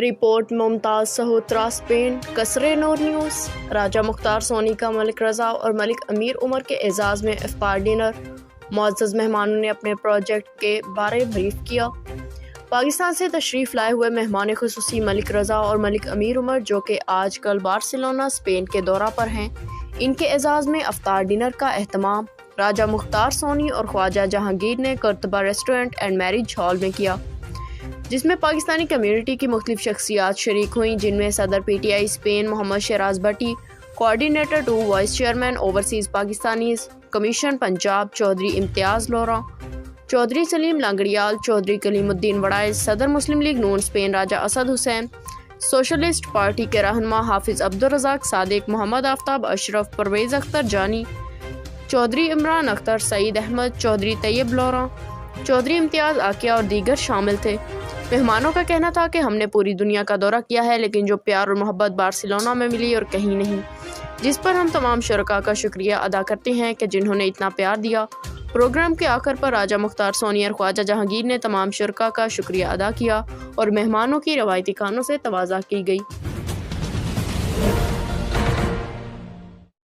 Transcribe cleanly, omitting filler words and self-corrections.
Report ممتاز سہوترا، Spain. قصر نور news. راجہ مختار سونی کا ملک رضا اور ملک امیر عمر کے اعزاز میں افطار ڈنر۔ معزز مہمانوں نے اپنے پروجیکٹ کے بارے بریف کیا۔ پاکستان سے تشریف لائے ہوئے مہمان خصوصی ملک رضا اور ملک امیر عمر، جو کہ آج کل بارسلونا، اسپین کے دورہ پر ہیں، ان کے اعزاز میں افطار ڈنر کا اہتمام راجہ مختار سونی اور خواجہ جہانگیر نے کرتبہ ریسٹورنٹ اینڈ میرج ہال میں کیا، جس میں پاکستانی کمیونٹی کی مختلف شخصیات شریک ہوئیں، جن میں صدر P T I Spain Muhammad Shiraz Bhatti, coordinator 2 vice chairman overseas Pakistanis commission Punjab Chaudhry Imtiaz لورا، چودھری سلیم لانگڑیال، چودھری کلیم الدین وڑائز، صدر مسلم لیگ نون اسپین راجہ اسد حسین، سوشلسٹ پارٹی کے رہنما حافظ عبدالرزاق صادق، محمد آفتاب اشرف، پرویز اختر جانی، چودھری عمران اختر، سعید احمد، چودھری طیب لورا، چودھری امتیاز آکیہ اور دیگر شامل تھے۔ مہمانوں کا کہنا تھا کہ ہم نے پوری دنیا کا دورہ کیا ہے، لیکن جو پیار اور محبت بارسلونا میں ملی اور کہیں نہیں، جس پر ہم تمام شرکاء کا شکریہ ادا کرتے ہیں کہ جنہوں نے اتنا پیار دیا۔ پروگرام کے آخر پر راجہ مختار سونی اور خواجہ جہانگیر نے تمام شرکاء کا شکریہ ادا کیا اور مہمانوں کی روایتی کھانوں سے تواضع کی گئی۔